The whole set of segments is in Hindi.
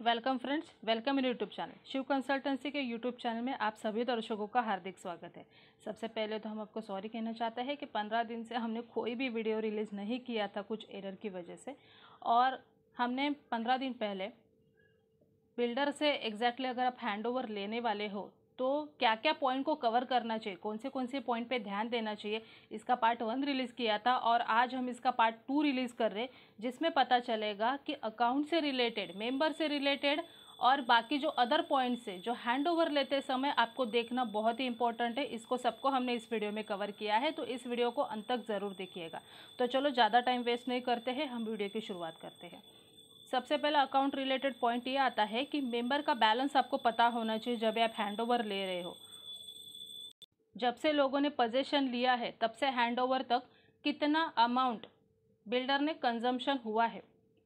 Welcome friends, welcome in YouTube channel. Shiv consultancy के यूट्यूब चैनल में आप सभी दर्शकों का हार्दिक स्वागत है। सबसे पहले तो हम आपको सॉरी कहना चाहते हैं कि 15 दिन से हमने कोई भी वीडियो रिलीज़ नहीं किया था कुछ एरर की वजह से। और हमने 15 दिन पहले बिल्डर से एग्जैक्टली अगर आप हैंडओवर लेने वाले हो तो क्या क्या पॉइंट को कवर करना चाहिए, कौन से पॉइंट पे ध्यान देना चाहिए, इसका पार्ट 1 रिलीज़ किया था और आज हम इसका पार्ट 2 रिलीज़ कर रहे हैं, जिसमें पता चलेगा कि अकाउंट से रिलेटेड, मेंबर से रिलेटेड और बाकी जो अदर पॉइंट्स है जो हैंडओवर लेते समय आपको देखना बहुत ही इंपॉर्टेंट है। इसको सबको हमने इस वीडियो में कवर किया है, तो इस वीडियो को अंत तक ज़रूर देखिएगा। तो चलो ज़्यादा टाइम वेस्ट नहीं करते हैं, हम वीडियो की शुरुआत करते हैं। सबसे पहला अकाउंट रिलेटेड पॉइंट ये आता है कि मेंबर का बैलेंस आपको पता होना चाहिए जब आप हैंडओवर ले रहे हो। जब से लोगों ने पोजीशन लिया है तब से हैंडओवर तक कितना अमाउंट बिल्डर ने कंजम्पशन हुआ है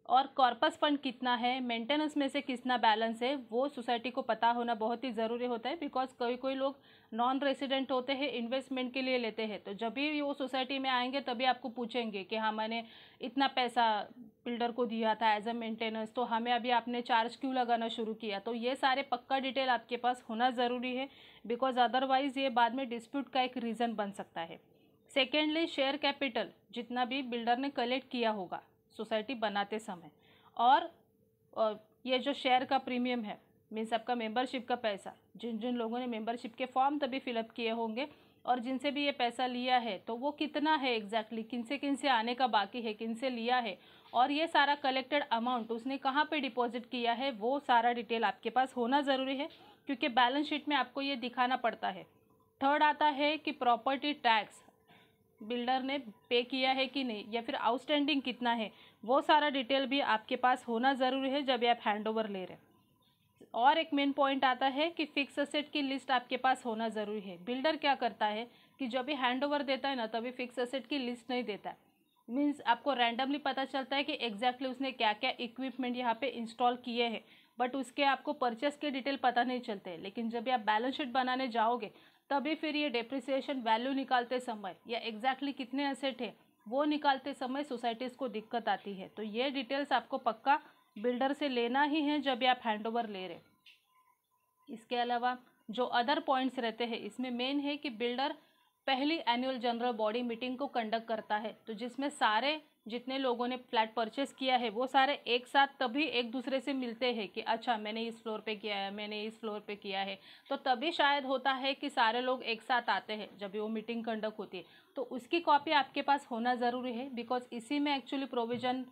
और कॉर्पस फंड कितना है, मेंटेनेंस में से कितना बैलेंस है, वो सोसाइटी को पता होना बहुत ही ज़रूरी होता है। बिकॉज कोई लोग नॉन रेसिडेंट होते हैं, इन्वेस्टमेंट के लिए लेते हैं, तो जब भी वो सोसाइटी में आएंगे तभी आपको पूछेंगे कि हाँ मैंने इतना पैसा बिल्डर को दिया था एज अ मेंटेनेंस, तो हमें अभी आपने चार्ज क्यों लगाना शुरू किया। तो ये सारे पक्का डिटेल आपके पास होना ज़रूरी है, बिकॉज अदरवाइज़ ये बाद में डिस्प्यूट का एक रीज़न बन सकता है। सेकेंडली, शेयर कैपिटल जितना भी बिल्डर ने कलेक्ट किया होगा सोसाइटी बनाते समय, और ये जो शेयर का प्रीमियम है, मीन्स आपका मेंबरशिप का पैसा, जिन जिन लोगों ने मेंबरशिप के फॉर्म तभी फिलअप किए होंगे और जिनसे भी ये पैसा लिया है, तो वो कितना है एग्जैक्टली, किन से आने का बाकी है, किन से लिया है, और ये सारा कलेक्टेड अमाउंट उसने कहाँ पे डिपॉजिट किया है, वो सारा डिटेल आपके पास होना ज़रूरी है, क्योंकि बैलेंस शीट में आपको ये दिखाना पड़ता है। थर्ड आता है कि प्रॉपर्टी टैक्स बिल्डर ने पे किया है कि नहीं, या फिर आउटस्टैंडिंग कितना है, वो सारा डिटेल भी आपके पास होना ज़रूरी है जब आप हैंडओवर ले रहे हैं। और एक मेन पॉइंट आता है कि फिक्स असेट की लिस्ट आपके पास होना ज़रूरी है। बिल्डर क्या करता है कि जब भी हैंडओवर देता है ना, तभी फिक्स असेट की लिस्ट नहीं देता है। मीन्स आपको रैंडमली पता चलता है कि एग्जैक्टली उसने क्या क्या इक्विपमेंट यहाँ पे इंस्टॉल किए हैं, बट उसके आपको परचेस के डिटेल पता नहीं चलते। लेकिन जब भी आप बैलेंस शीट बनाने जाओगे तभी फिर ये डेप्रिसिएशन वैल्यू निकालते समय या एग्जैक्टली कितने एसेट है वो निकालते समय सोसाइटीज़ को दिक्कत आती है। तो ये डिटेल्स आपको पक्का बिल्डर से लेना ही है जब भी आप हैंडओवर ले रहे। इसके अलावा जो अदर पॉइंट्स रहते हैं, इसमें मेन है कि बिल्डर पहली एनुअल जनरल बॉडी मीटिंग को कंडक्ट करता है, तो जिसमें सारे जितने लोगों ने फ्लैट परचेस किया है वो सारे एक साथ तभी एक दूसरे से मिलते हैं कि अच्छा मैंने इस फ्लोर पे किया है, मैंने इस फ्लोर पे किया है, तो तभी शायद होता है कि सारे लोग एक साथ आते हैं जब वो मीटिंग कंडक्ट होती है। तो उसकी कॉपी आपके पास होना ज़रूरी है, बिकॉज इसी में एक्चुअली प्रोविज़न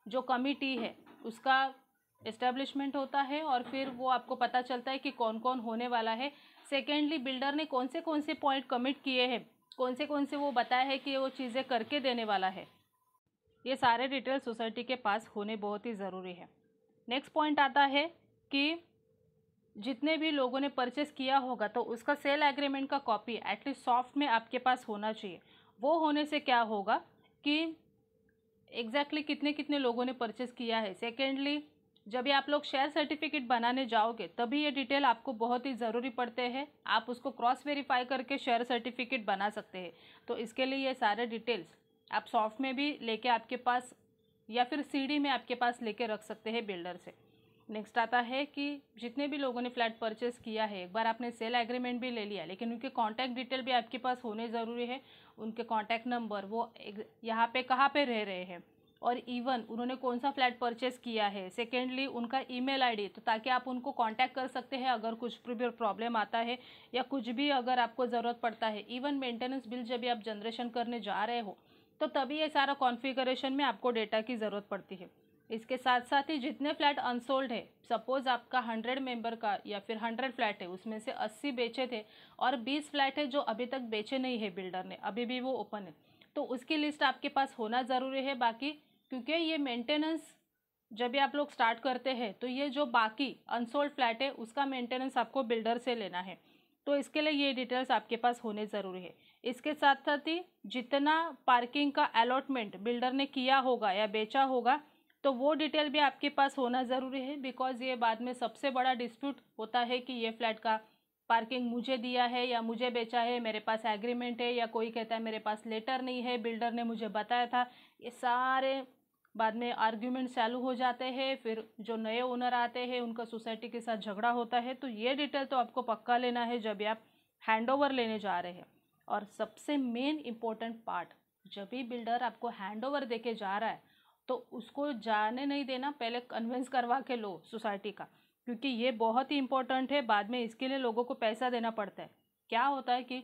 जो कमिटी है उसका इस्टेब्लिशमेंट होता है और फिर वो आपको पता चलता है कि कौन कौन होने वाला है। सेकेंडली, बिल्डर ने कौन से पॉइंट कमिट किए हैं, कौन से वो बताया है कि वो चीज़ें करके देने वाला है, ये सारे डिटेल सोसाइटी के पास होने बहुत ही ज़रूरी है। नेक्स्ट पॉइंट आता है कि जितने भी लोगों ने परचेस किया होगा तो उसका सेल एग्रीमेंट का कॉपी एटलीस्ट सॉफ्ट में आपके पास होना चाहिए। वो होने से क्या होगा कि एग्जैक्टली कितने लोगों ने परचेस किया है। सेकेंडली, जब भी आप लोग शेयर सर्टिफिकेट बनाने जाओगे तभी ये डिटेल आपको बहुत ही ज़रूरी पड़ते हैं। आप उसको क्रॉस वेरीफाई करके शेयर सर्टिफिकेट बना सकते हैं, तो इसके लिए ये सारे डिटेल्स आप सॉफ्ट में भी लेके आपके पास या फिर सीडी में आपके पास लेके रख सकते हैं बिल्डर से। नेक्स्ट आता है कि जितने भी लोगों ने फ्लैट परचेस किया है, एक बार आपने सेल एग्रीमेंट भी ले लिया, लेकिन उनके कॉन्टैक्ट डिटेल भी आपके पास होने ज़रूरी है। उनके कॉन्टैक्ट नंबर, वो यहाँ पे कहाँ पे रह रहे हैं, और इवन उन्होंने कौन सा फ्लैट परचेस किया है। सेकेंडली, उनका ईमेल आईडी, तो ताकि आप उनको कांटेक्ट कर सकते हैं अगर कुछ भी प्रॉब्लम आता है या कुछ भी अगर आपको ज़रूरत पड़ता है। इवन मेंटेनेंस बिल जब भी आप जनरेशन करने जा रहे हो तो तभी ये सारा कॉन्फ़िगरेशन में आपको डेटा की ज़रूरत पड़ती है। इसके साथ साथ ही जितने फ्लैट अनसोल्ड है, सपोज़ आपका 100 मेंबर का या फिर 100 फ्लैट है, उसमें से 80 बेचे थे और 20 फ्लैट है जो अभी तक बेचे नहीं है बिल्डर ने, अभी भी वो ओपन है, तो उसकी लिस्ट आपके पास होना ज़रूरी है। बाकी क्योंकि ये मेंटेनेंस जब भी आप लोग स्टार्ट करते हैं तो ये जो बाकी अनसोल्ड फ्लैट है उसका मेंटेनेंस आपको बिल्डर से लेना है, तो इसके लिए ये डिटेल्स आपके पास होने ज़रूरी है। इसके साथ साथ ही जितना पार्किंग का अलॉटमेंट बिल्डर ने किया होगा या बेचा होगा तो वो डिटेल भी आपके पास होना ज़रूरी है, बिकॉज ये बाद में सबसे बड़ा डिस्प्यूट होता है कि ये फ्लैट का पार्किंग मुझे दिया है या मुझे बेचा है, मेरे पास एग्रीमेंट है, या कोई कहता है मेरे पास लेटर नहीं है, बिल्डर ने मुझे बताया था। ये सारे बाद में आर्ग्यूमेंट चालू हो जाते हैं, फिर जो नए ओनर आते हैं उनका सोसाइटी के साथ झगड़ा होता है। तो ये डिटेल तो आपको पक्का लेना है जब भी आप हैंडओवर लेने जा रहे हैं। और सबसे मेन इम्पोर्टेंट पार्ट, जब भी बिल्डर आपको हैंडओवर देके जा रहा है तो उसको जाने नहीं देना, पहले कन्विंस करवा के लो सोसाइटी का, क्योंकि ये बहुत ही इंपॉर्टेंट है। बाद में इसके लिए लोगों को पैसा देना पड़ता है। क्या होता है कि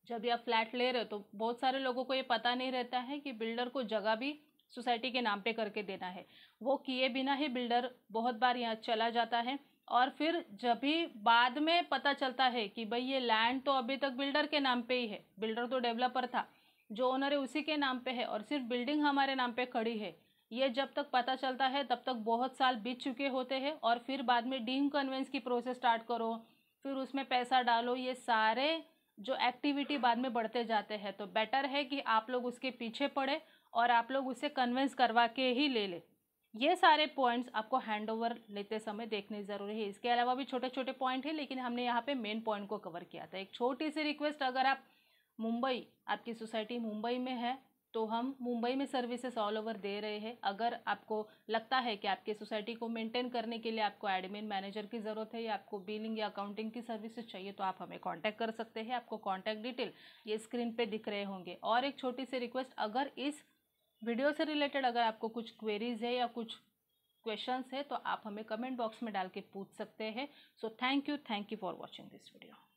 जब भी आप फ्लैट ले रहे हो तो बहुत सारे लोगों को ये पता नहीं रहता है कि बिल्डर को जगह भी सोसाइटी के नाम पे करके देना है। वो किए बिना ही बिल्डर बहुत बार यहाँ चला जाता है, और फिर जब भी बाद में पता चलता है कि भाई ये लैंड तो अभी तक बिल्डर के नाम पे ही है, बिल्डर तो डेवलपर था, जो ओनर है उसी के नाम पे है और सिर्फ बिल्डिंग हमारे नाम पे खड़ी है, ये जब तक पता चलता है तब तक बहुत साल बीत चुके होते हैं। और फिर बाद में डीम कन्वेंस की प्रोसेस स्टार्ट करो, फिर उसमें पैसा डालो, ये सारे जो एक्टिविटी बाद में बढ़ते जाते हैं। तो बेटर है कि आप लोग उसके पीछे पड़े और आप लोग उसे कन्विंस करवा के ही ले ले। ये सारे पॉइंट्स आपको हैंडओवर लेते समय देखने ज़रूरी है। इसके अलावा भी छोटे छोटे पॉइंट है, लेकिन हमने यहाँ पे मेन पॉइंट को कवर किया था। एक छोटी सी रिक्वेस्ट, अगर आप मुंबई, आपकी सोसाइटी मुंबई में है तो हम मुंबई में सर्विसेज ऑल ओवर दे रहे हैं। अगर आपको लगता है कि आपकी सोसाइटी को मेंटेन करने के लिए आपको एडमिन मैनेजर की ज़रूरत है या आपको बिलिंग या अकाउंटिंग की सर्विसेज चाहिए तो आप हमें कांटेक्ट कर सकते हैं। आपको कांटेक्ट डिटेल ये स्क्रीन पे दिख रहे होंगे। और एक छोटी सी रिक्वेस्ट, अगर इस वीडियो से रिलेटेड अगर आपको कुछ क्वेरीज है या कुछ क्वेश्चंस है तो आप हमें कमेंट बॉक्स में डाल के पूछ सकते हैं। So thank you for watching this video.